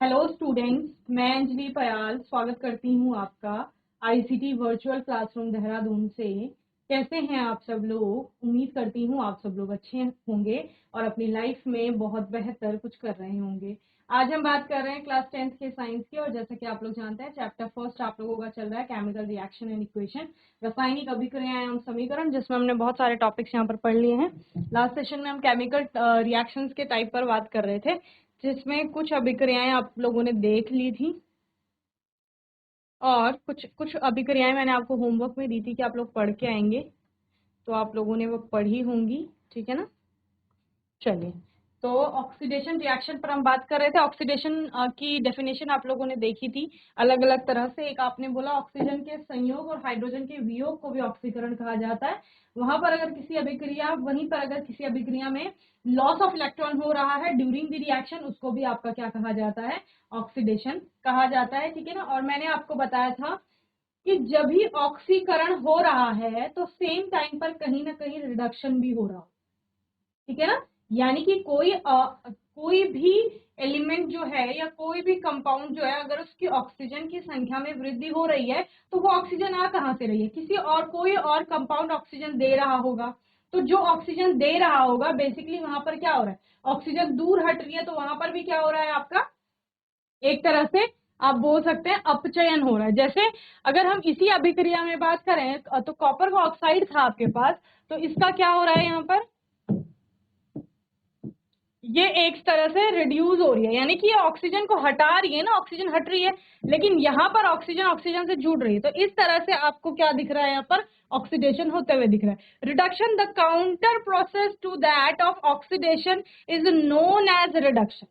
Hello students, मैं अंजलि पयाल स्वागत करती हूँ आपका आईसीटी वर्चुअल क्लासरूम देहरादून से। कैसे हैं आप सब लोग? उम्मीद करती हूँ आप सब लोग अच्छे होंगे और अपनी लाइफ में बहुत बेहतर कुछ कर रहे होंगे। आज हम बात कर रहे हैं क्लास 10th के साइंस की, और जैसा कि आप लोग जानते हैं चैप्टर फर्स्ट आप लोगों का चल रहा है केमिकल रिएक्शन एंड इक्वेशन, रासायनिक अभिक्रियाएं एवं समीकरण, जिसमें हमने बहुत सारे टॉपिक्स यहाँ पर पढ़ लिए हैं। लास्ट सेशन में हम केमिकल रिएक्शंस के टाइप पर बात कर रहे थे, जिसमें कुछ अभिक्रियाएं आप लोगों ने देख ली थी और कुछ कुछ अभिक्रियाएं मैंने आपको होमवर्क में दी थी कि आप लोग पढ़ के आएंगे, तो आप लोगों ने वो पढ़ी होंगी। ठीक है ना? चलिए, तो ऑक्सीडेशन रिएक्शन पर हम बात कर रहे थे। ऑक्सीडेशन की डेफिनेशन आप लोगों ने देखी थी अलग अलग तरह से। एक आपने बोला ऑक्सीजन के संयोग और हाइड्रोजन के वियोग को भी ऑक्सीकरण कहा जाता है। वहां पर अगर किसी अभिक्रिया वहीं पर अगर किसी अभिक्रिया में लॉस ऑफ इलेक्ट्रॉन हो रहा है ड्यूरिंग द रिएक्शन, उसको भी आपका क्या कहा जाता है? ऑक्सीडेशन कहा जाता है। ठीक है ना? और मैंने आपको बताया था कि जब भी ऑक्सीकरण हो रहा है तो सेम टाइम पर कहीं ना कहीं रिडक्शन भी हो रहा है। ठीक है ना? यानी कि कोई भी एलिमेंट जो है या कोई भी कंपाउंड जो है, अगर उसकी ऑक्सीजन की संख्या में वृद्धि हो रही है तो वो ऑक्सीजन आ कहां से रही है? किसी और कोई और कंपाउंड ऑक्सीजन दे रहा होगा। तो जो ऑक्सीजन दे रहा होगा बेसिकली वहां पर क्या हो रहा है? ऑक्सीजन दूर हट रही है, तो वहां पर भी क्या हो रहा है आपका? एक तरह से आप बोल सकते हैं अपचयन हो रहा है। जैसे अगर हम इसी अभिक्रिया में बात करें तो कॉपर का ऑक्साइड था आपके पास, तो इसका क्या हो रहा है यहाँ पर? ये एक तरह से रिड्यूस हो रही है, यानी कि ये ऑक्सीजन को हटा रही है ना, ऑक्सीजन हट रही है, लेकिन यहाँ पर ऑक्सीजन ऑक्सीजन से जुड़ रही है। तो इस तरह से आपको क्या दिख रहा है? यहाँ पर ऑक्सीडेशन होते हुए दिख रहा है। Reduction, the counter process to that of oxidation is known as reduction.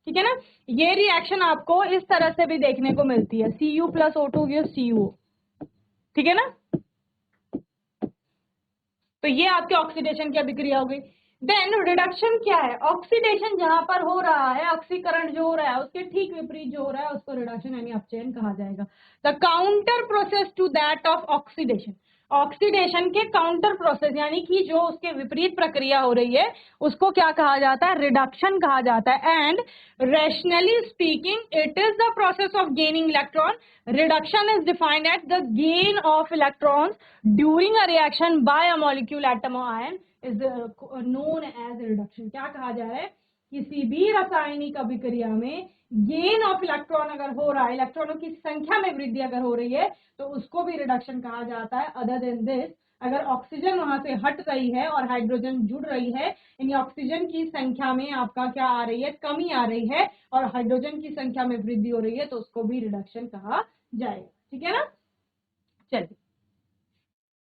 ठीक है ना? ये रिएक्शन आपको इस तरह से भी देखने को मिलती है, Cu plus O2 gives CO। ठीक है ना? तो ये आपके ऑक्सीडेशन की अभिक्रिया हो गई। देन रिडक्शन क्या है? ऑक्सीडेशन जहां पर हो रहा है, ऑक्सीकरण जो हो रहा है उसके ठीक विपरीत जो हो रहा है उसको रिडक्शन यानी अपचयन कहा जाएगा। The counter process to that of oxidation, oxidation के काउंटर प्रोसेस यानी कि जो उसके विपरीत प्रक्रिया हो रही है उसको क्या कहा जाता है? रिडक्शन कहा जाता है। And rationally speaking it is the process of gaining electron. Reduction is defined at the gain of electrons during a reaction by a molecule atom और ion is known as reduction. क्या कहा जा रहा है? किसी भी रासायनिक अभिक्रिया में गेन ऑफ इलेक्ट्रॉन अगर हो रहा है, इलेक्ट्रॉनों की संख्या में वृद्धि अगर हो रही है, तो उसको भी रिडक्शन कहा जाता है। अदर देन दिस, अगर ऑक्सीजन वहां से हट रही है और हाइड्रोजन जुड़ रही है, यानी ऑक्सीजन की संख्या में आपका क्या आ रही है? कमी आ रही है, और हाइड्रोजन की संख्या में वृद्धि हो रही है, तो उसको भी रिडक्शन कहा जाएगा। ठीक है ना? चलिए,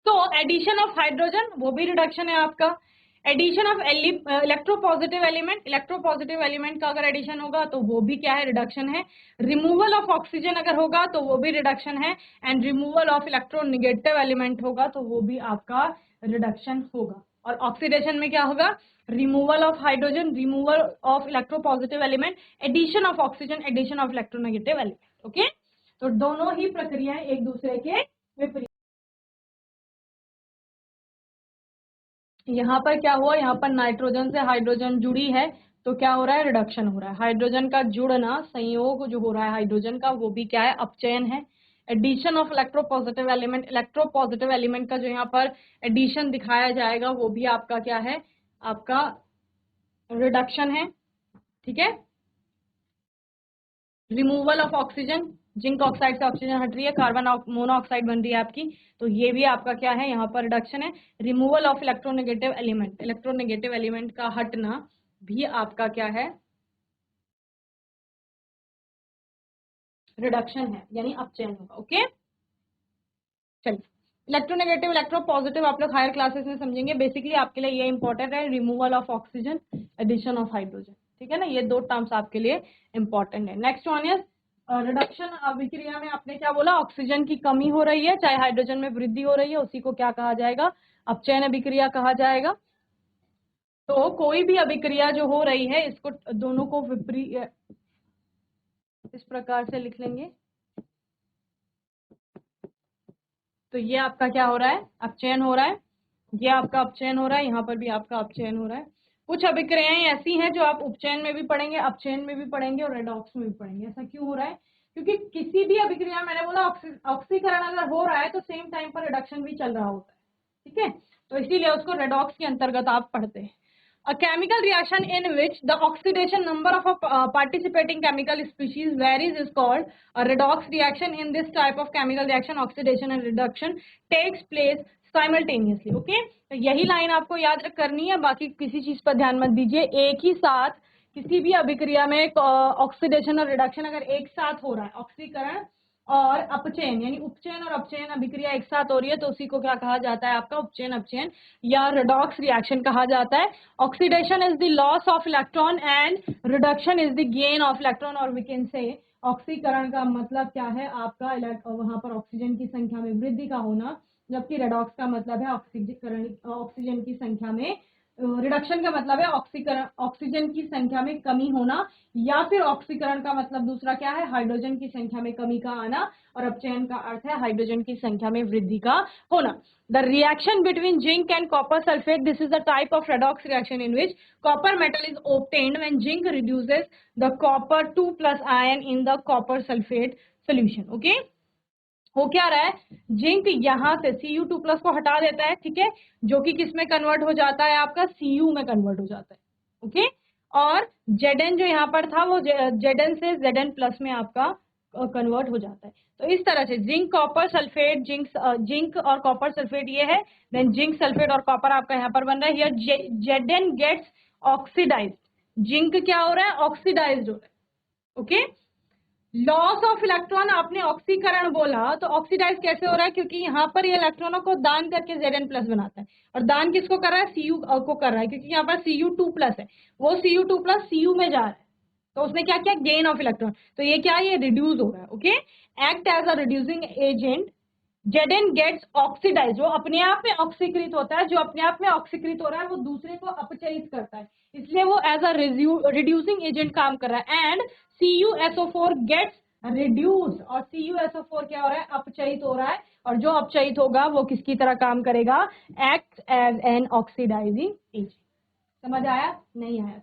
तो एडिशन ऑफ हाइड्रोजन वो भी रिडक्शन है आपका। Addition of electropositive element, electropositive element का अगर एडिशन होगा तो वो भी क्या है? रिडक्शन है। रिमूवल ऑफ ऑक्सीजन अगर होगा तो वो भी रिडक्शन है। And removal of electronegative element होगा तो वो भी आपका रिडक्शन होगा। और ऑक्सीडेशन में क्या होगा? Removal of hydrogen, removal of electropositive element, addition of oxygen, addition of electronegative element. Okay, तो दोनों ही प्रक्रियाएं एक दूसरे के विपरीत। यहाँ पर क्या हुआ? यहाँ पर नाइट्रोजन से हाइड्रोजन जुड़ी है, तो क्या हो रहा है? रिडक्शन हो रहा है। हाइड्रोजन का जुड़ना, संयोग जो हो रहा है हाइड्रोजन का, वो भी क्या है? अपचयन है। Addition of electropositive element, electropositive element का जो यहाँ पर एडिशन दिखाया जाएगा वो भी आपका क्या है? आपका रिडक्शन है। ठीक है? Removal of oxygen, zinc oxide से ऑक्सीजन हट रही है, कार्बन मोनोऑक्साइड बन रही है आपकी, तो ये भी आपका क्या है? यहाँ पर रिडक्शन है। Removal of electronegative element, electronegative element का हटना भी आपका क्या है? रिडक्शन है, यानी अपचयन होगा। ओके, चलिए, इलेक्ट्रोनेगेटिव इलेक्ट्रो पॉजिटिव आप लोग हायर क्लासेस में समझेंगे। बेसिकली आपके लिए ये इंपॉर्टेंट है, removal of oxygen, addition of hydrogen. ठीक है ना? ये दो टर्म्स आपके लिए इंपॉर्टेंट है। नेक्स्ट वन इज रिडक्शन अभिक्रिया में आपने क्या बोला? ऑक्सीजन की कमी हो रही है, चाहे हाइड्रोजन में वृद्धि हो रही है, उसी को क्या कहा जाएगा? अपचयन अभिक्रिया कहा जाएगा। तो कोई भी अभिक्रिया जो हो रही है इसको दोनों को विपरीत इस प्रकार से लिख लेंगे। तो ये आपका क्या हो रहा है? अपचयन हो रहा है। ये आपका अपचयन हो रहा है, यहाँ पर भी आपका अपचयन हो रहा है। कुछ अभिक्रियाएं ऐसी हैं जो आप उपचयन में भी पढ़ेंगे, अपचयन में भी पढ़ेंगे और रेडॉक्स में भी पढ़ेंगे। ऐसा क्यों हो रहा है? क्योंकि किसी भी अभिक्रिया, मैंने बोला ऑक्सीकरण अगर हो रहा है तो सेम टाइम पर रिडक्शन भी चल रहा होता है, ठीक है, तो इसीलिए उसको रेडॉक्स के अंतर्गत आप पढ़ते हैं। A chemical reaction in which the oxidation number of a participating chemical species varies is called a redox reaction. In this type of chemical reaction, oxidation and reduction takes place simultaneously. Okay, तो यही line आपको याद करनी है, बाकी किसी चीज पर ध्यान मत दीजिए। एक ही साथ किसी भी अभिक्रिया में ऑक्सीडेशन और रिडक्शन अगर एक साथ हो रहा है, ऑक्सीकरण और अपचयन यानी उपचयन और अपचयन अभिक्रिया एक साथ हो रही है, तो उसी को क्या कहा जाता है? आपका उपचयन अपचयन या रेडॉक्स रिएक्शन कहा जाता है। Oxidation is the loss of electron and reduction is the gain of electron, और वी कैन से ऑक्सीकरण का मतलब क्या है? आपका वहां पर ऑक्सीजन की संख्या में वृद्धि का होना, जबकि रेडॉक्स का मतलब है ऑक्सीजन की संख्या में, रिडक्शन का मतलब है ऑक्सीजन की संख्या में कमी होना, या फिर ऑक्सीकरण का मतलब दूसरा क्या है? हाइड्रोजन की संख्या में कमी का आना, और अपचयन का अर्थ है हाइड्रोजन की संख्या में वृद्धि का होना। The reaction between zinc and copper sulphate, this is the type of redox reaction in which copper metal is obtained when zinc reduces the copper 2+ ion in the copper sulfate solution. Okay, हो क्या रहा है? Zinc यहां से Cu2+ को हटा देता है, ठीक है, जो कि किस में कन्वर्ट हो जाता है? आपका Cu में कन्वर्ट हो जाता है। ओके, और Zn जो यहाँ पर था वो Zn से Zn+ में आपका कन्वर्ट हो जाता है। तो इस तरह से जिंक कॉपर सल्फेट, जिंक और कॉपर सल्फेट ये है, देन जिंक सल्फेट और कॉपर आपका यहाँ पर बन रहा है। Here Zn gets oxidised, zinc क्या हो रहा है? ऑक्सीडाइज्ड हो रहा है। ओके, लॉस ऑफ इलेक्ट्रॉन, आपने ऑक्सीकरण बोला तो ऑक्सीडाइज कैसे हो रहा है? क्योंकि यहाँ पर ये इलेक्ट्रॉनों को दान करके Zn+ बनाता है, और दान किसको कर रहा है? Cu को कर रहा है, क्योंकि यहाँ पर Cu2+ है, वो Cu2+ Cu में जा रहा है, तो उसने क्या किया? Gain of electron. तो ये क्या है? ये रिड्यूस हो रहा है। Okay, act as a reducing agent, Zn gets oxidise, वो अपने आप में ऑक्सीकृत होता है, जो अपने आप में ऑक्सीकृत हो रहा है वो दूसरे को अपचयित करता है, इसलिए वो एज अ रिड्यूसिंग एजेंट काम कर रहा है। एंड CuSO4 गेट्स रिड्यूस, और CuSO4 क्या हो रहा है? अपचयित हो रहा है, और जो अपचयित होगा वो किसकी तरह काम करेगा? Act as an oxidising agent. समझ आया? नहीं आया?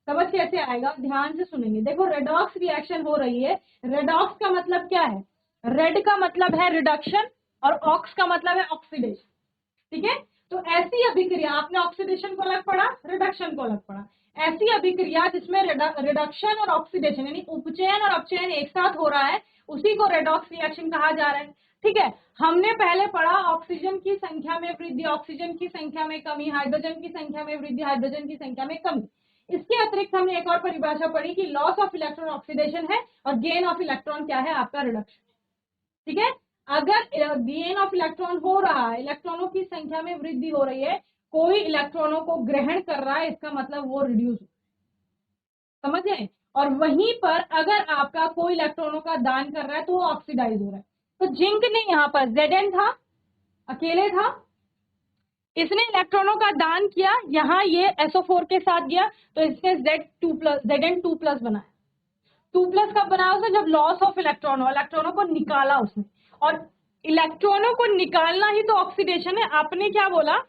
समझ कैसे आएगा? ध्यान से सुनेंगे। देखो, रेडॉक्स रिएक्शन हो रही है, रेडॉक्स का मतलब क्या है? रेड का मतलब है रिडक्शन, और ऑक्स का मतलब है ऑक्सीडेशन, ठीक है। तो ऐसी अभिक्रिया, आपने ऑक्सीडेशन को अलग पढ़ा, रिडक्शन को अलग पढ़ा, ऐसी अभिक्रिया जिसमें रिडक्शन और ऑक्सीडेशन यानी उपचयन और अपचयन एक साथ हो रहा है, उसी को रेडॉक्स रिएक्शन कहा जा रहा है, ठीक है। हमने पहले पढ़ा ऑक्सीजन की संख्या में वृद्धि, ऑक्सीजन की संख्या में कमी, हाइड्रोजन की संख्या में वृद्धि, हाइड्रोजन की संख्या में कमी। इसके अतिरिक्त हमने एक और परिभाषा पढ़ी कि लॉस ऑफ इलेक्ट्रॉन ऑक्सीडेशन है, और गेन ऑफ इलेक्ट्रॉन क्या है? आपका रिडक्शन, ठीक है। अगर गेन ऑफ इलेक्ट्रॉन हो रहा है, इलेक्ट्रॉनों की संख्या में वृद्धि हो रही है, कोई इलेक्ट्रॉनों को ग्रहण कर रहा है, इसका मतलब वो रिड्यूस, समझे। और वहीं पर अगर आपका कोई इलेक्ट्रॉनों का दान कर रहा है तो वो ऑक्सीडाइज हो रहा है। तो जिंक ने यहाँ पर Zn था, अकेले था, इसने इलेक्ट्रॉनों का दान किया, यहाँ ये SO4 के साथ गया, तो इसने Zn2+ बनाया। 2+ कब बनाया उसने? जब लॉस ऑफ इलेक्ट्रॉन हो, इलेक्ट्रॉनों को निकाला उसने, और इलेक्ट्रॉनों को निकालना ही तो ऑक्सीडेशन है। आपने क्या बोला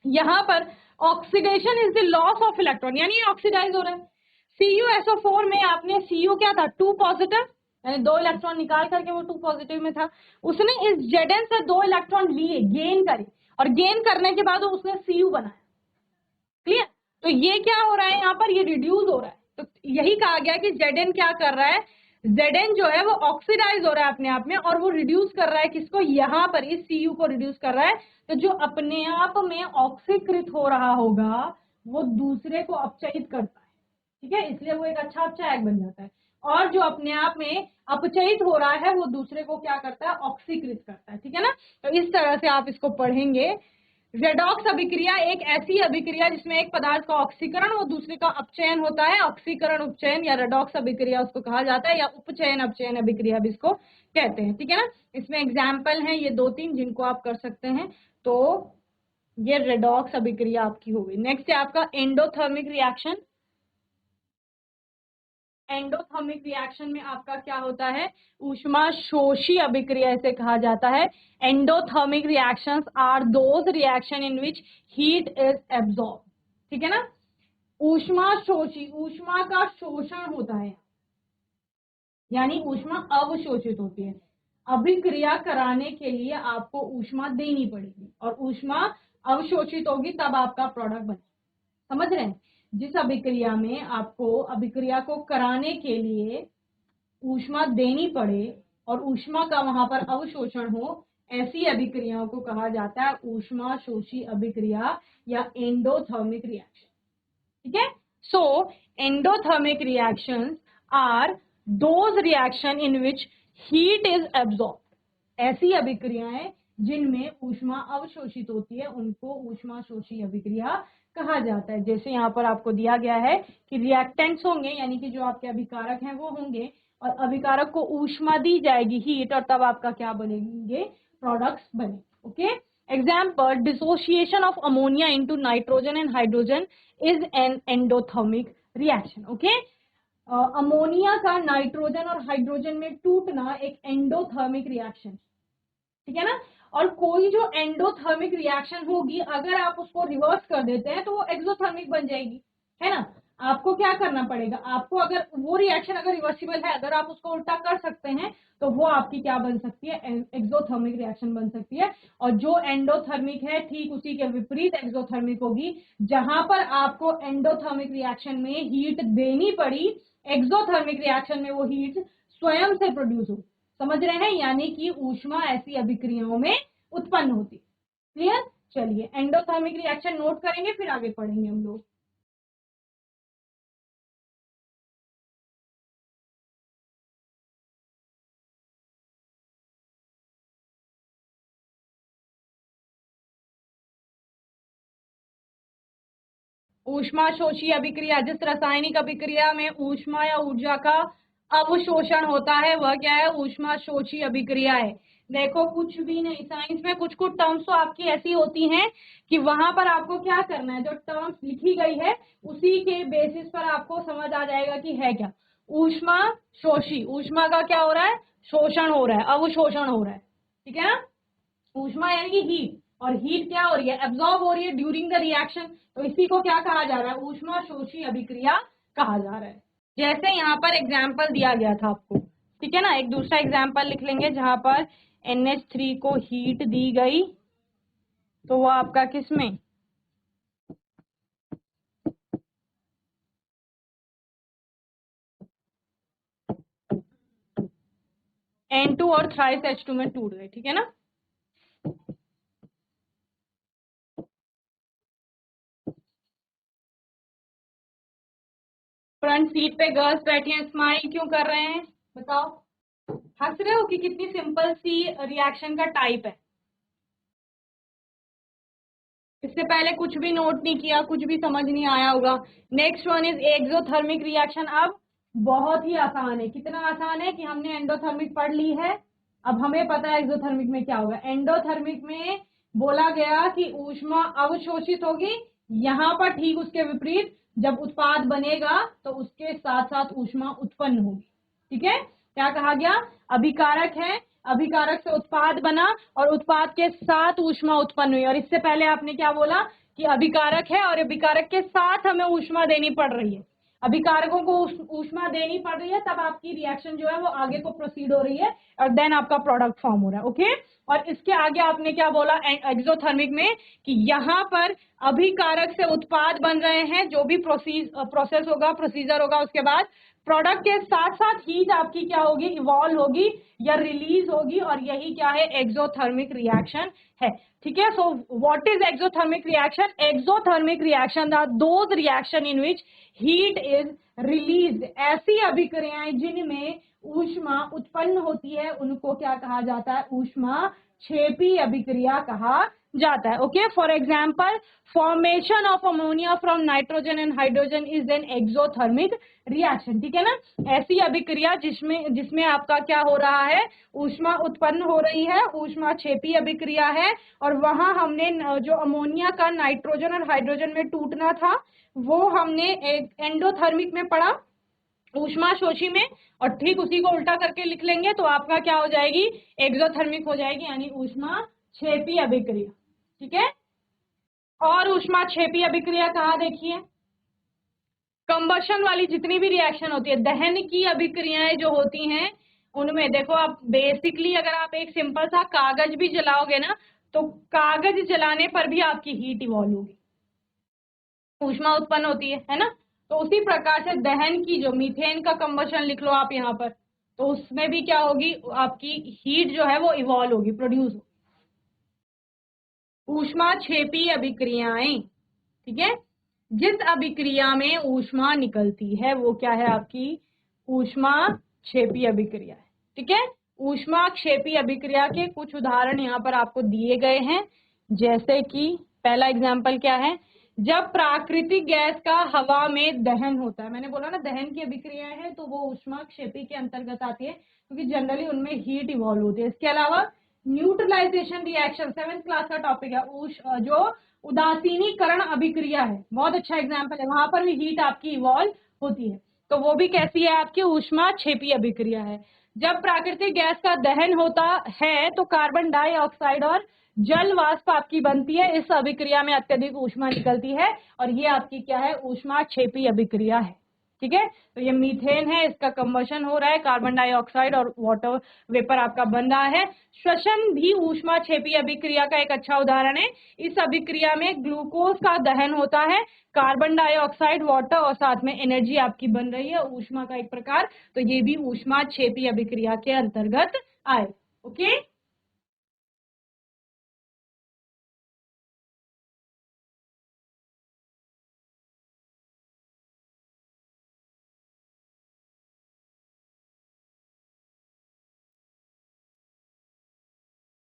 यहाँ पर? Oxidation is the loss of electron, यानी ऑक्सीडाइज हो रहा है। CuSO4 में आपने Cu क्या था? 2+, यानी 2 इलेक्ट्रॉन निकाल करके वो 2+ में था। उसने इस Zn से 2 इलेक्ट्रॉन लिए, गेन करे, और गेन करने के बाद उसने Cu बनाया, क्लियर। तो ये क्या हो रहा है यहाँ पर? ये रिड्यूस हो रहा है। तो यही कहा गया कि Zn क्या कर रहा है? Zn जो है वो ऑक्सीडाइज हो रहा है अपने आप में, और वो रिड्यूस कर रहा है किसको? यहाँ पर इस Cu को रिड्यूस कर रहा है। तो जो अपने आप में ऑक्सीकृत हो रहा होगा वो दूसरे को अपचयित करता है, ठीक है, इसलिए वो एक अच्छा अपचायक बन जाता है। और जो अपने आप में अपचयित हो रहा है वो दूसरे को क्या करता है? ऑक्सीकृत करता है, ठीक है ना। तो इस तरह से आप इसको पढ़ेंगे। रेडॉक्स अभिक्रिया एक ऐसी अभिक्रिया जिसमें एक पदार्थ का ऑक्सीकरण और दूसरे का अपचयन होता है। ऑक्सीकरण उपचयन या रेडॉक्स अभिक्रिया उसको कहा जाता है, या उपचयन अपचयन अभिक्रिया भी इसको कहते हैं, ठीक है ना। इसमें एग्जाम्पल हैं ये 2-3 जिनको आप कर सकते हैं। तो ये रेडॉक्स अभिक्रिया आपकी हो गई। नेक्स्ट है आपका एंडोथर्मिक रिएक्शन। एंडोथर्मिक रिएक्शन में आपका क्या होता है? ऊष्मा शोषी अभिक्रिया इसे कहा जाता है। Endothermic reactions are those reaction in which heat is absorb, ठीक है ना। ऊष्मा शोषी, ऊष्मा का शोषण होता है, यानी ऊष्मा अवशोषित होती है। अभिक्रिया कराने के लिए आपको ऊष्मा देनी पड़ेगी और ऊष्मा अवशोषित होगी तब आपका प्रोडक्ट बने। समझ रहे हैं? जिस अभिक्रिया में आपको अभिक्रिया को कराने के लिए ऊष्मा देनी पड़े और ऊष्मा का वहां पर अवशोषण हो, ऐसी अभिक्रियाओं को कहा जाता है ऊष्मा शोषी अभिक्रिया या एंडोथर्मिक रिएक्शन। ठीक है? So endothermic reactions are those reaction in which heat is absorb. ऐसी अभिक्रियाएं जिनमें ऊष्मा अवशोषित होती है उनको ऊष्मा शोषी अभिक्रिया कहा जाता है। जैसे यहाँ पर आपको दिया गया है कि रिएक्टेंट्स होंगे, यानी कि जो आपके अभिकारक हैं वो होंगे और अभिकारक को ऊष्मा दी जाएगी हीट, और तब आपका क्या बनेंगे? प्रोडक्ट्स बने। Okay, example dissociation of ammonia into nitrogen and hydrogen is an endothermic reaction. Okay, ammonia का नाइट्रोजन और हाइड्रोजन में टूटना एक एंडोथर्मिक रिएक्शन, ठीक है ना। और कोई जो एंडोथर्मिक रिएक्शन होगी अगर आप उसको रिवर्स कर देते हैं तो वो एक्सोथर्मिक बन जाएगी, है ना। आपको क्या करना पड़ेगा? आपको अगर वो रिएक्शन अगर रिवर्सिबल है, अगर आप उसको उल्टा कर सकते हैं तो वो आपकी क्या बन सकती है? एक्सोथर्मिक रिएक्शन बन सकती है। और जो एंडोथर्मिक है ठीक उसी के विपरीत एक्सोथर्मिक होगी। जहां पर आपको एंडोथर्मिक रिएक्शन में हीट देनी पड़ी, एक्सोथर्मिक रिएक्शन में वो हीट स्वयं से प्रोड्यूस हो। समझ रहे हैं? यानी कि ऊष्मा ऐसी अभिक्रियाओं में उत्पन्न होती। क्लियर? चलिए एंडोथर्मिक रिएक्शन नोट करेंगे फिर आगे पढ़ेंगे हम लोग। ऊष्मा शोषी अभिक्रिया, जिस रासायनिक अभिक्रिया में ऊष्मा या ऊर्जा का अवशोषण होता है वह क्या है? ऊष्मा शोषी अभिक्रिया है। देखो कुछ भी नहीं, साइंस में कुछ कुछ टर्म्स तो आपकी ऐसी होती हैं कि वहां पर आपको क्या करना है, जो टर्म्स लिखी गई है उसी के बेसिस पर आपको समझ आ जाएगा कि है क्या। ऊष्मा शोषी, ऊष्मा का क्या हो रहा है? शोषण हो रहा है, अवशोषण हो रहा है, ठीक है ना। ऊष्मा यानी कि हीट, और हीट क्या हो रही है? एब्जॉर्ब हो रही है ड्यूरिंग द रिएक्शन, तो इसी को क्या कहा जा रहा है? ऊष्मा शोषी अभिक्रिया कहा जा रहा है। जैसे यहाँ पर एग्जाम्पल दिया गया था आपको, ठीक है ना। एक दूसरा एग्जाम्पल लिख लेंगे जहां पर NH3 को हीट दी गई, तो वो आपका किसमें? N2 और थ्राइस H2 में टूट गए, ठीक है ना। फ्रंट सीट पे गर्ल्स बैठी हैं, स्माइल क्यों कर रहे हैं बताओ? हंस रहे हो कि कितनी सिंपल सी रिएक्शन का टाइप है। इससे पहले कुछ भी नोट नहीं किया, कुछ भी समझ नहीं आया होगा। Next one is exothermic reaction. अब बहुत ही आसान है, कितना आसान है कि हमने एंडोथर्मिक पढ़ ली है, अब हमें पता है एक्सोथर्मिक में क्या होगा। एंडोथर्मिक में बोला गया कि ऊष्मा अवशोषित होगी, यहाँ पर ठीक उसके विपरीत जब उत्पाद बनेगा तो उसके साथ साथ ऊष्मा उत्पन्न होगी, ठीक है। क्या कहा गया? अभिकारक है, अभिकारक से उत्पाद बना और उत्पाद के साथ ऊष्मा उत्पन्न हुई। और इससे पहले आपने क्या बोला कि अभिकारक है और अभिकारक के साथ हमें ऊष्मा देनी पड़ रही है। अभिकारकों को ऊष्मा देनी पड़ रही है तब आपकी रिएक्शन जो है वो आगे को प्रोसीड हो रही है और देन आपका प्रोडक्ट फॉर्म हो रहा है। ओके, और इसके आगे आपने क्या बोला एक्सोथर्मिक में कि यहाँ पर अभिकारक से उत्पाद बन रहे हैं, जो भी प्रोसेस होगा, प्रोसीजर होगा, उसके बाद प्रोडक्ट के साथ साथ हीट आपकी क्या होगी? इवॉल्व होगी या रिलीज होगी, और यही क्या है? एक्सोथर्मिक रिएक्शन है, ठीक है। So what is exothermic reaction? Exothermic reaction are those reaction in which heat is release. ऐसी अभिक्रियाएं जिनमें ऊष्मा उत्पन्न होती है उनको क्या कहा जाता है? ऊष्मा क्षेपी अभिक्रिया कहा जाता है। Okay, for example formation of ammonia from nitrogen and hydrogen is an exothermic reaction, ठीक है ना। ऐसी अभिक्रिया जिसमें आपका क्या हो रहा है? ऊष्मा उत्पन्न हो रही है, ऊष्मा क्षेपी अभिक्रिया है। और वहां हमने जो अमोनिया का नाइट्रोजन और हाइड्रोजन में टूटना था वो हमने एक एंडोथर्मिक में पढ़ा, ऊष्मा शोषी में। और ठीक उसी को उल्टा करके लिख लेंगे तो आपका क्या हो जाएगी? एक्सोथर्मिक हो जाएगी, यानी ऊष्मा क्षेपी अभिक्रिया, ठीक है। और ऊष्मा क्षेपी अभिक्रिया कहाँ देखिए? कंबशन वाली जितनी भी रिएक्शन होती है, दहन की अभिक्रियाएं जो होती हैं उनमें देखो आप बेसिकली अगर आप एक सिंपल सा कागज भी जलाओगे ना, तो कागज जलाने पर भी आपकी हीट इवॉल्व होगी, ऊष्मा उत्पन्न होती है ना। तो उसी प्रकार से दहन की जो मीथेन का कंबशन लिख लो आप यहाँ पर, तो उसमें भी क्या होगी, आपकी हीट जो है वो इवॉल्व होगी, प्रोड्यूस होगी। ऊष्मा क्षेपी अभिक्रियाएं, ठीक है, जिस अभिक्रिया में ऊष्मा निकलती है वो क्या है आपकी ऊष्मा क्षेपी अभिक्रिया है, ठीक है। ऊष्मा क्षेपी अभिक्रिया के कुछ उदाहरण यहाँ पर आपको दिए गए हैं, जैसे कि पहला एग्जाम्पल क्या है, जब प्राकृतिक गैस का हवा में दहन होता है, मैंने बोला ना दहन की अभिक्रियाएं है तो वो ऊष्मा क्षेपी के अंतर्गत आती है, क्योंकि जनरली उनमें हीट इवॉल्व होती है। इसके अलावा न्यूट्रलाइजेशन रिएक्शन 7th क्लास का टॉपिक है, जो उदासीनीकरण अभिक्रिया है, बहुत अच्छा एग्जाम्पल है, वहां पर भी हीट आपकी इवॉल्व होती है, तो वो भी कैसी है आपकी ऊष्मा क्षेपी अभिक्रिया है। जब प्राकृतिक गैस का दहन होता है तो कार्बन डाइऑक्साइड और जल वाष्प आपकी बनती है, इस अभिक्रिया में अत्यधिक ऊष्मा निकलती है और ये आपकी क्या है ऊष्मा क्षेपी अभिक्रिया है, ठीक है। तो ये मीथेन है, इसका कंबशन हो रहा है, कार्बन डाइऑक्साइड और वाटर वेपर आपका बन रहा है। श्वसन भी ऊष्मा क्षेपी अभिक्रिया का एक अच्छा उदाहरण है। इस अभिक्रिया में ग्लूकोज का दहन होता है, कार्बन डाइऑक्साइड, वाटर और साथ में एनर्जी आपकी बन रही है, ऊष्मा का एक प्रकार, तो ये भी ऊष्मा क्षेपी अभिक्रिया के अंतर्गत आए। ओके,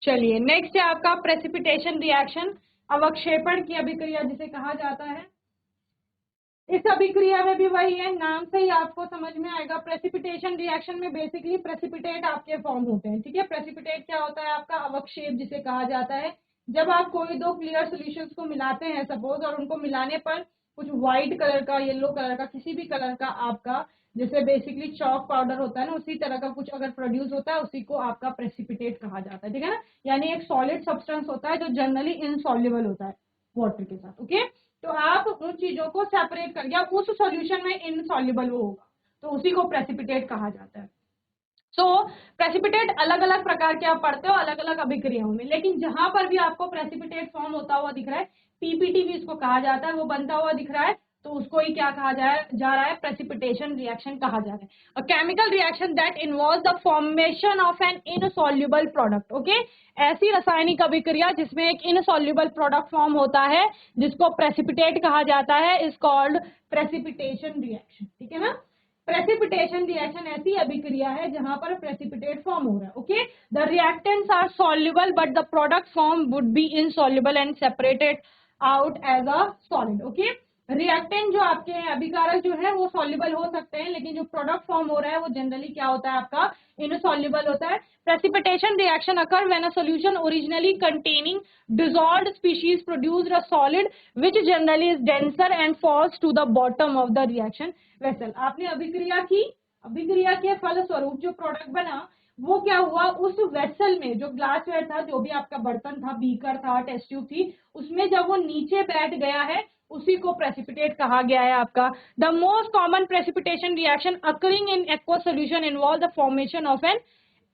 चलिए नेक्स्ट है आपका प्रेसिपिटेशन रिएक्शन, अवक्षेपण की अभिक्रिया जिसे कहा जाता है। इस अभिक्रिया में भी वही है, नाम से ही आपको समझ में आएगा। प्रेसिपिटेशन रिएक्शन में बेसिकली प्रेसिपिटेट आपके फॉर्म होते हैं, ठीक है। प्रेसिपिटेट क्या होता है आपका अवक्षेप जिसे कहा जाता है। जब आप कोई दो क्लियर सॉल्यूशंस को मिलाते हैं सपोज, और उनको मिलाने पर कुछ व्हाइट कलर का, येलो कलर का, किसी भी कलर का आपका, जैसे बेसिकली चॉक पाउडर होता है ना, उसी तरह का कुछ अगर प्रोड्यूस होता है, उसी को आपका प्रेसिपिटेट कहा जाता है, ठीक है ना। यानी एक सॉलिड सब्सटेंस होता है जो जनरली इनसॉल्युबल होता है वाटर के साथ। ओके, तो आप उन चीजों को सेपरेट कर, या उस सॉल्यूशन में इनसॉल्युबल वो होगा, तो उसी को प्रेसिपिटेट कहा जाता है। सो प्रेसिपिटेट अलग अलग प्रकार के आप पढ़ते हो अलग अलग अभिक्रियाओं में, लेकिन जहां पर भी आपको प्रेसिपिटेट फॉर्म होता हुआ दिख रहा है, पीपीटी भी इसको कहा जाता है, वो बनता हुआ दिख रहा है, तो उसको ही क्या कहा जा रहा है, प्रेसिपिटेशन रिएक्शन कहा जा रहा है। A chemical reaction that involves the formation of an insoluble product. Okay, ऐसी रासायनिक अभिक्रिया जिसमें एक इनसॉल्युबल प्रोडक्ट फॉर्म होता है, जिसको प्रेसिपिटेट कहा जाता है, इज कॉल्ड प्रेसिपिटेशन रिएक्शन, ठीक है ना। प्रेसिपिटेशन रिएक्शन ऐसी अभिक्रिया है जहां पर प्रेसिपिटेट फॉर्म हो रहा है। Okay, the reactants are soluble but the product form would be insoluble and separated out as a solid. Okay, reactant जो आपके हैं, अभिकारक जो है वो सॉल्युबल हो सकते हैं, लेकिन जो प्रोडक्ट फॉर्म हो रहा है वो जनरली क्या होता है आपका इनसॉल्युबल होता है। Precipitation reaction occur when a solution originally containing dissolved species produced a solid which generally is denser and falls to the bottom of the reaction vessel। आपने अभिक्रिया की, अभिक्रिया के फल स्वरूप जो प्रोडक्ट बना वो क्या हुआ, उस वेसल में जो ग्लासवेयर था, जो भी आपका बर्तन था, बीकर था, टेस्ट ट्यूब थी, उसमें जब वो नीचे बैठ गया है उसी को प्रेसिपिटेट कहा गया है आपका। The most common precipitation reaction occurring in aqua solution involve the formation of an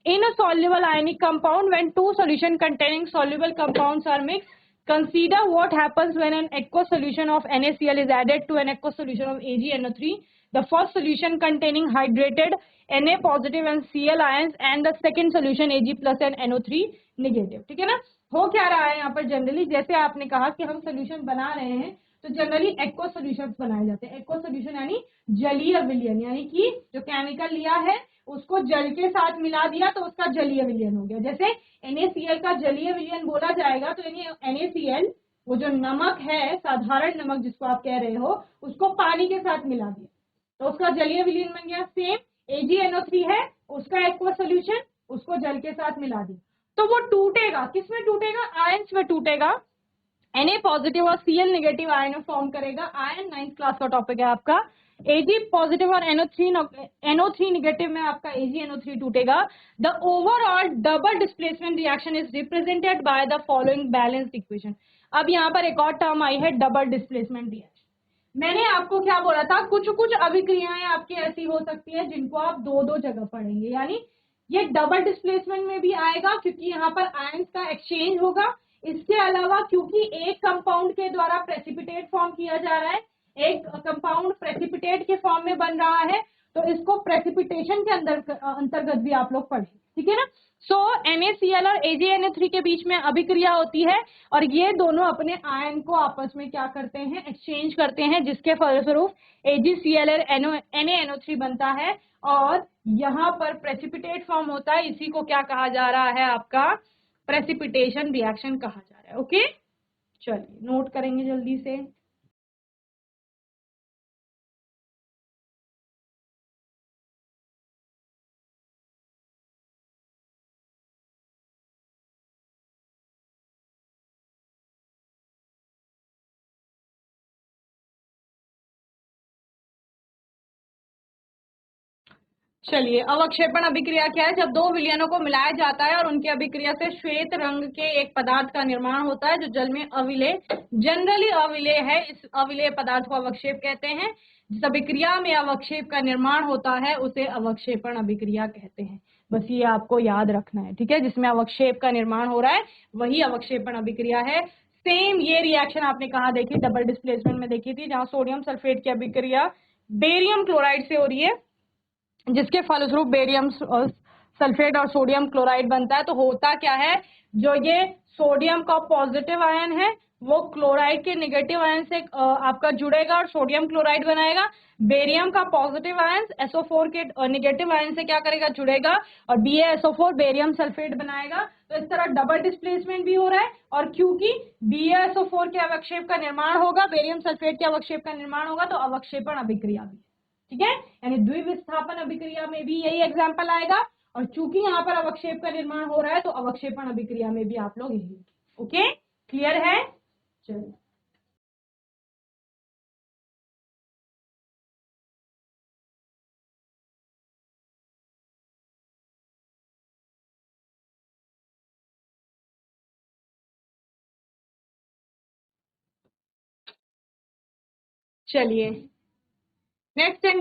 insoluble ionic compound when two solution containing soluble compounds are mixed। Consider what happens when an aqueous solution of NaCl is added to an aqueous solution of AgNO3। The first solution containing hydrated Na positive and Cl ions and the second solution Ag plus and NO3 negative। ठीक है ना। हो क्या रहा है यहाँ पर, generally जैसे आपने कहा कि हम सोल्यूशन बना रहे हैं, तो जनरली एक्वा सॉल्यूशंस बनाए जाते हैं। एक्वा सॉल्यूशन यानी जलीय विलयन, यानी कि जो केमिकल लिया है उसको जल के साथ मिला दिया तो उसका जलीय विलयन हो गया। जैसे NaCl का जलीय विलयन बोला जाएगा तो यानी NaCl वो जो नमक है, साधारण नमक जिसको आप कह रहे हो, उसको पानी के साथ मिला दिया तो उसका जलीय विलयन बन गया। सेम AgNO3 है, उसका एक्वा सॉल्यूशन, उसको जल के साथ मिला दिया तो वो टूटेगा, किसमें टूटेगा, आयंस में टूटेगा। Na पॉजिटिव और Cl नेगेटिव आयन फॉर्म करेगा। आयन 9th क्लास का टॉपिक है आपका। Ag पॉजिटिव और NO3 नेगेटिव में आपका AgNO3 टूटेगा। The overall double displacement reaction is represented by the following balanced equation. अब यहाँ पर एक और टर्म आई है, डबल डिस्प्लेसमेंट रिएक्शन। मैंने आपको क्या बोला था, कुछ कुछ अभिक्रियाएं आपकी ऐसी हो सकती है जिनको आप दो दो जगह पढ़ेंगे, यानी ये डबल डिस्प्लेसमेंट में भी आएगा क्योंकि यहाँ पर आयंस का एक्सचेंज होगा। इसके अलावा क्योंकि एक कंपाउंड के द्वारा प्रेसिपिटेट फॉर्म किया जा रहा है, एक कंपाउंड प्रेसिपिटेट के फॉर्म में बन रहा है, तो इसको प्रेसिपिटेशन के अंतर्गत भी आप लोग पढ़ें, ठीक है ना। सो NaCl और AgNO3 के बीच में अभिक्रिया होती है और ये दोनों अपने आयन को आपस में क्या करते हैं, एक्सचेंज करते हैं, जिसके फलस्वरूप AgCl और NaNO3 बनता है और यहाँ पर प्रेसिपिटेट फॉर्म होता है। इसी को क्या कहा जा रहा है, आपका प्रेसिपिटेशन रिएक्शन कहा जा रहा है। ओके, चलिए नोट करेंगे जल्दी से। चलिए, अवक्षेपण अभिक्रिया क्या है, जब दो विलयनों को मिलाया जाता है और उनकी अभिक्रिया से श्वेत रंग के एक पदार्थ का निर्माण होता है जो जल में अविलेय, जनरली अविलेय है, इस अविलेय पदार्थ को अवक्षेप कहते हैं। जिस अभिक्रिया में अवक्षेप का निर्माण होता है उसे अवक्षेपण अभिक्रिया कहते हैं। बस ये आपको याद रखना है, ठीक है, जिसमें अवक्षेप का निर्माण हो रहा है वही अवक्षेपण अभिक्रिया है। सेम ये रिएक्शन आपने कहा देखी, डबल डिस्प्लेसमेंट में देखी थी, जहां सोडियम सल्फेट की अभिक्रिया बेरियम क्लोराइड से हो रही है, जिसके फलस्वरूप बेरियम सल्फेट और सोडियम क्लोराइड बनता है। तो होता क्या है, जो ये सोडियम का पॉजिटिव आयन है वो क्लोराइड के नेगेटिव आयन से आपका जुड़ेगा और सोडियम क्लोराइड बनाएगा। बेरियम का पॉजिटिव आयन SO4 के नेगेटिव आयन से क्या करेगा, जुड़ेगा और BaSO4 बेरियम सल्फेट बनाएगा। तो इस तरह डबल डिस्प्लेसमेंट भी हो रहा है और क्योंकि BaSO4 के अवक्षेप का निर्माण होगा, बेरियम सल्फेट के अवक्षेप का निर्माण होगा, तो अवक्षेपण अभिक्रिया भी, ठीक है, यानी द्विविस्थापन अभिक्रिया में भी यही एग्जाम्पल आएगा और चूंकि यहाँ पर अवक्षेप का निर्माण हो रहा है तो अवक्षेपण अभिक्रिया में भी आप लोग यही। ओके, क्लियर है। चलिए, चलिए नेक्स्ट है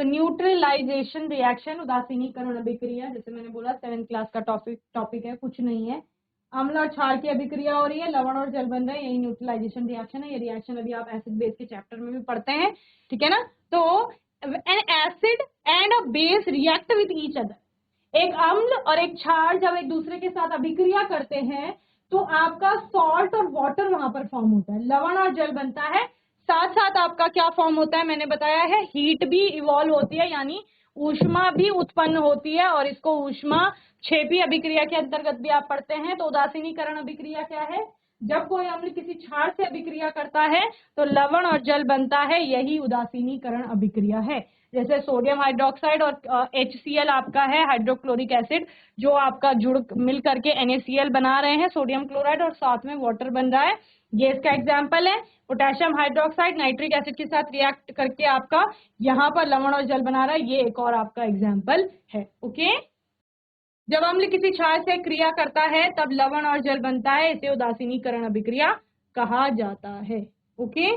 न्यूट्रलाइजेशन रिएक्शन, उदासीनीकरण अभिक्रिया। जैसे मैंने बोला 7th क्लास का टॉपिक है, कुछ नहीं है। अम्ल और क्षार की अभिक्रिया हो रही है, लवण और जल बन रहे हैं, यही न्यूट्रलाइजेशन रिएक्शन है। ये रिएक्शन अभी आप एसिड बेस के चैप्टर में भी पढ़ते हैं, ठीक है ना। तो N acid and a base react with each other, एक अम्ल और एक क्षार जब एक दूसरे के साथ अभिक्रिया करते हैं तो आपका सॉल्ट और वाटर वहां पर फॉर्म होता है, लवण और जल बनता है। साथ साथ आपका क्या फॉर्म होता है, मैंने बताया है, हीट भी इवॉल्व होती है, यानी ऊष्मा भी उत्पन्न होती है और इसको ऊष्मा क्षेपी अभिक्रिया के अंतर्गत भी आप पढ़ते हैं। तो उदासीनीकरण अभिक्रिया क्या है, जब कोई अम्ल किसी क्षार से अभिक्रिया करता है तो लवण और जल बनता है, यही उदासीनीकरण अभिक्रिया है। जैसे सोडियम हाइड्रोक्साइड और HCl आपका है हाइड्रोक्लोरिक एसिड, जो आपका जुड़ मिल करके NaCl बना रहे हैं, सोडियम क्लोराइड, और साथ में वाटर बन रहा है, ये इसका एग्जाम्पल है। पोटेशियम हाइड्रोक्साइड नाइट्रिक एसिड के साथ रिएक्ट करके आपका यहाँ पर लवण और जल बना रहा है, ये एक और आपका एग्जाम्पल है। ओके, जब अम्ल किसी क्षार से क्रिया करता है तब लवण और जल बनता है, इसे उदासीनीकरण अभिक्रिया कहा जाता है। ओके,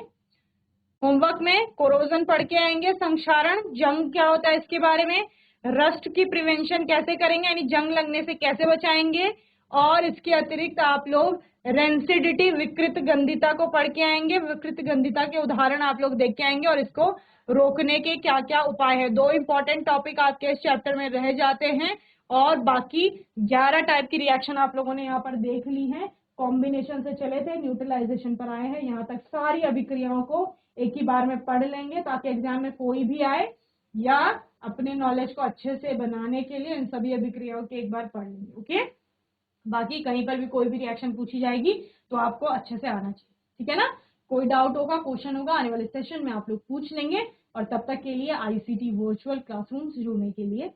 होमवर्क में कोरोजन पढ़ के आएंगे, संक्षारण, जंग क्या होता है इसके बारे में, रस्ट की प्रिवेंशन कैसे करेंगे, यानी जंग लगने से कैसे बचाएंगे, और इसके अतिरिक्त आप लोग रेंसिडिटी, विकृत गंधिता को पढ़ के आएंगे, विकृत गंधिता के उदाहरण आप लोग देख के आएंगे और इसको रोकने के क्या क्या उपाय है। 2 इंपॉर्टेंट टॉपिक आपके इस चैप्टर में रह जाते हैं और बाकी 11 टाइप की रिएक्शन आप लोगों ने यहाँ पर देख ली है। कॉम्बिनेशन से चले थे, न्यूट्रलाइजेशन पर आए हैं, यहाँ तक सारी अभिक्रियाओं को एक ही बार में पढ़ लेंगे ताकि एग्जाम में कोई भी आए या अपने नॉलेज को अच्छे से बनाने के लिए इन सभी अभिक्रियाओं के एक बार पढ़ लेंगे। ओके, बाकी कहीं पर भी कोई भी रिएक्शन पूछी जाएगी तो आपको अच्छे से आना चाहिए, ठीक है ना। कोई डाउट होगा, क्वेश्चन होगा, आने वाले सेशन में आप लोग पूछ लेंगे और तब तक के लिए ICT वर्चुअल क्लासरूम से जुड़ने के लिए